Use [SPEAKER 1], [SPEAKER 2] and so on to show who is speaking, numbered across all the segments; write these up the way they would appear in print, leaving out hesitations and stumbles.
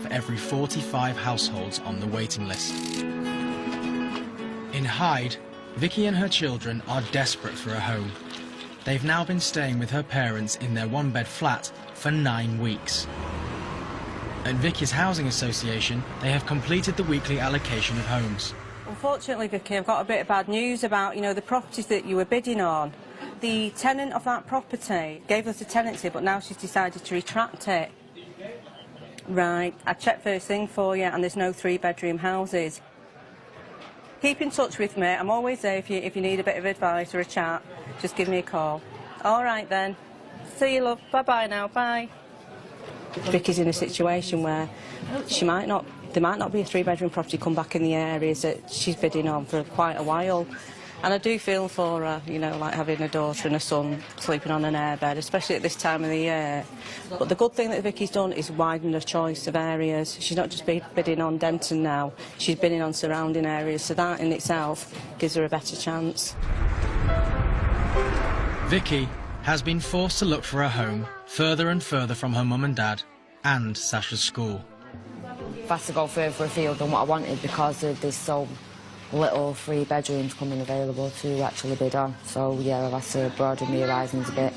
[SPEAKER 1] for every 45 households on the waiting list. In Hyde, Vicky and her children are desperate for a home. They've now been staying with her parents in their one-bed flat for 9 weeks. At Vicky's Housing Association, they have completed the weekly allocation of homes.
[SPEAKER 2] Unfortunately, Vicky, I've got a bit of bad news about, the properties that you were bidding on. The tenant of that property gave us a tenancy, but now she's decided to retract it. Right, I checked first thing for you, and there's no 3-bedroom houses. Keep in touch with me. I'm always there if you need a bit of advice or a chat. Just give me a call. All right, then. See you, love. Bye-bye now. Bye. Vicky's in a situation where there might not be a 3-bedroom property come back in the areas that she's bidding on for quite a while. And I do feel for her, like having a daughter and a son sleeping on an airbed, especially at this time of the year. But the good thing that Vicky's done is widen her choice of areas. She's not just bidding on Denton now, she's bidding on surrounding areas, so that in itself gives her a better chance.
[SPEAKER 1] Vicky has been forced to look for a home further and further from her mum and dad and Sasha's school.
[SPEAKER 3] I've had to go further afield than what I wanted because there's so little 3 bedrooms coming available to actually bid on. So yeah, I've had to broaden my horizons a bit.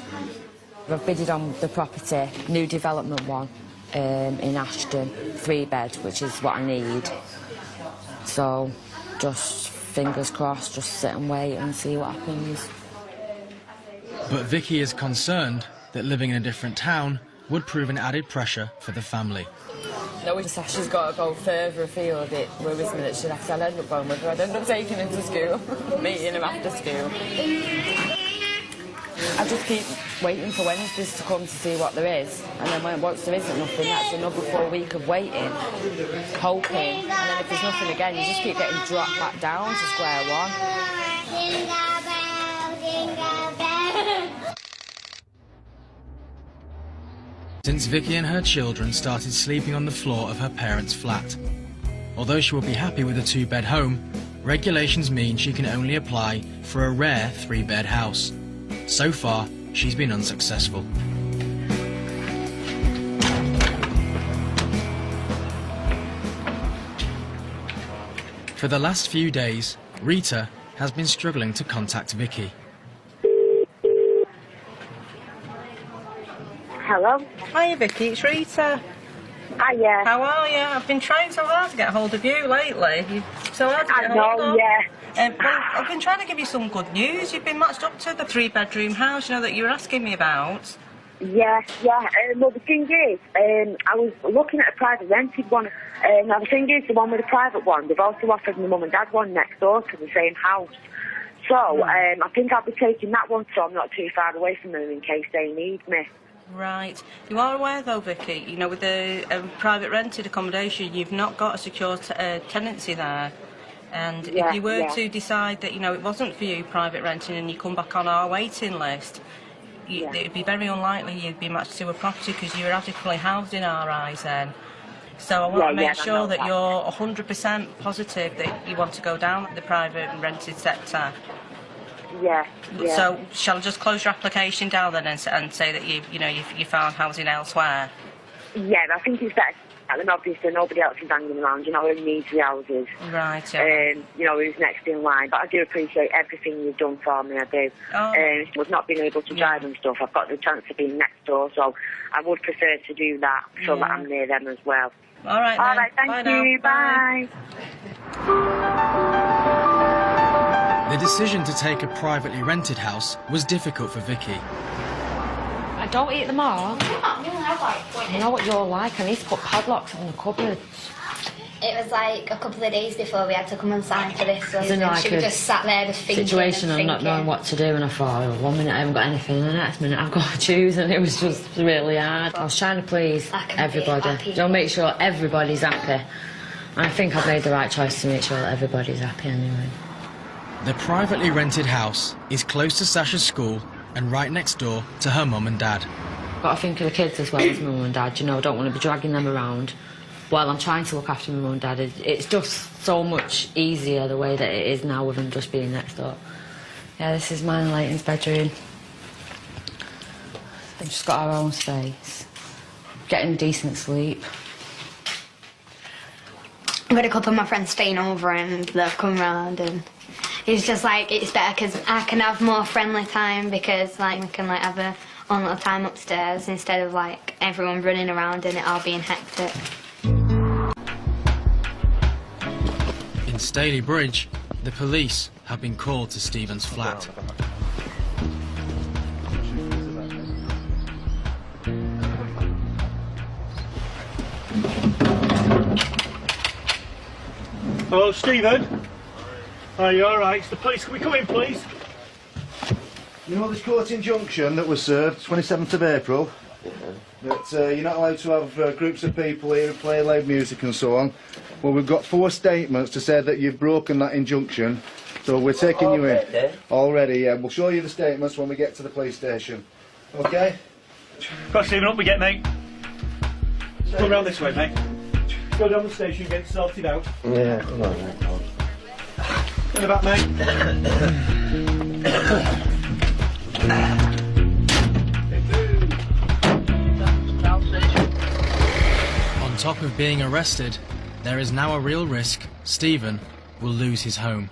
[SPEAKER 3] I've bidded on the property, new development one, in Ashton, 3-bed, which is what I need. So just fingers crossed, just sit and wait and see what happens.
[SPEAKER 1] But Vicky is concerned that living in a different town would prove an added pressure for the family.
[SPEAKER 3] Knowing Sasha's got to go further afield, it worries me that I'll end up going with her. I'd end up taking him to school, meeting him after school. I just keep waiting for Wednesdays to come to see what there is, and then once there isn't nothing, that's another full week of waiting, hoping, and then if there's nothing again, you just keep getting dropped back down to square one.
[SPEAKER 1] Since Vicky and her children started sleeping on the floor of her parents' flat. Although she will be happy with a 2-bed home, regulations mean she can only apply for a rare 3-bed house. So far, she's been unsuccessful. For the last few days, Rita has been struggling to contact Vicky.
[SPEAKER 4] Hello?
[SPEAKER 2] Hi, Vicky, it's Rita.
[SPEAKER 4] Hiya.
[SPEAKER 2] How are you? I've been trying so hard to get hold of you lately. You're so hard to get hold of.
[SPEAKER 4] Yeah.
[SPEAKER 2] Well, I've been trying to give you some good news. You've been matched up to the 3-bedroom house, that you were asking me about.
[SPEAKER 4] Yeah. Well, the thing is, I was looking at a private rented one. Now, the thing is, the one with the private one, they've also offered my mum and dad one next door to the same house. So, I think I'll be taking that one so I'm not too far away from them in case they need me.
[SPEAKER 2] Right. You are aware, though, Vicky, with the private rented accommodation, you've not got a secure tenancy there. And if you were to decide that, it wasn't for you, private renting, and you come back on our waiting list, it would be very unlikely you'd be matched to a property because you're adequately housed in our eyes then. So I want to make sure that you're 100% positive that you want to go down the private and rented sector.
[SPEAKER 4] Yeah.
[SPEAKER 2] So shall I just close your application down then and say that you found housing elsewhere?
[SPEAKER 4] Yeah, I think it's better. And obviously nobody else is hanging around, who needs the houses.
[SPEAKER 2] Right, yeah.
[SPEAKER 4] Who's next in line. But I do appreciate everything you've done for me, I do. With not being able to drive and stuff, I've got the chance of being next door, so I would prefer to do that so that I'm near them as well.
[SPEAKER 2] All right, then.
[SPEAKER 4] All right, thank you. Bye.
[SPEAKER 1] The decision to take a privately rented house was difficult for Vicky.
[SPEAKER 3] I don't eat them all. I know what you're like. I need to put padlocks on the cupboards.
[SPEAKER 5] It was like a couple of days before we had to come and sign for this one.
[SPEAKER 3] Like
[SPEAKER 5] she was just sat there just thinking
[SPEAKER 3] situation and not knowing what to do, and I thought, oh, 1 minute I haven't got anything, and the next minute I've got to choose, and it was just really hard. I was trying to please everybody. Make sure everybody's happy. And I think I've made the right choice to make sure that everybody's happy anyway.
[SPEAKER 1] The privately rented house is close to Sasha's school and right next door to her mum and dad.
[SPEAKER 3] Got to think of the kids as well as my mum and dad, I don't want to be dragging them around while I'm trying to look after my mum and dad. It's just so much easier the way that it is now with them just being next door. Yeah, this is mine and Leighton's bedroom. We've just got our own space. Getting decent sleep.
[SPEAKER 5] I've got a couple of my friends staying over and they've come round, and it's just like, it's better because I can have more friendly time, because like we can like have a own little time upstairs instead of like everyone running around and it all being hectic.
[SPEAKER 1] In Staley Bridge, the police have been called to Stephen's flat.
[SPEAKER 6] Hello, Stephen. Are you alright? It's the police. Can we come in, please?
[SPEAKER 7] You know this court injunction that was served 27th of April? That you're not allowed to have groups of people here who play loud music and so on. Well, we've got 4 statements to say that you've broken that injunction, so we're taking you in. Already, yeah. We'll show you the statements when we get to the police station. Okay?
[SPEAKER 6] Come on, Stephen, up we get, mate. Go round this way, mate. Go down the station, get it sorted out.
[SPEAKER 8] Yeah, come on, mate.
[SPEAKER 6] In the back, mate.
[SPEAKER 1] On top of being arrested, there is now a real risk Stephen will lose his home.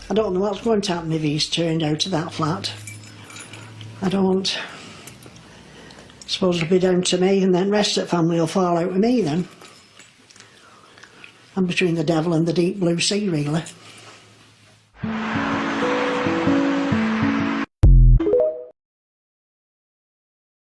[SPEAKER 9] I don't know what's going to happen if he's turned out of that flat. I don't. Suppose it'll be down to me, and then the rest of the family will fall out with me then. I'm between the devil and the deep blue sea, really.